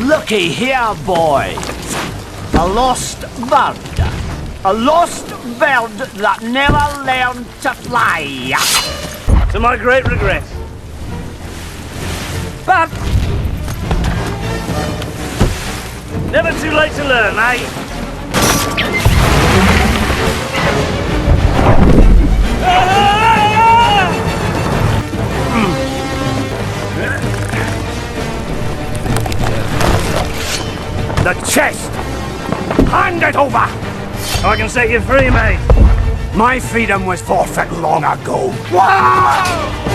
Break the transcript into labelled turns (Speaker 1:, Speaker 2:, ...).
Speaker 1: Looky here, boys. A lost bird. A lost bird that never learned to fly.
Speaker 2: To my great regret.
Speaker 1: But
Speaker 2: Never too late to learn, eh?
Speaker 1: the chest! Hand it over!
Speaker 2: I can set you free, mate.
Speaker 1: My freedom was forfeit long ago. Wow!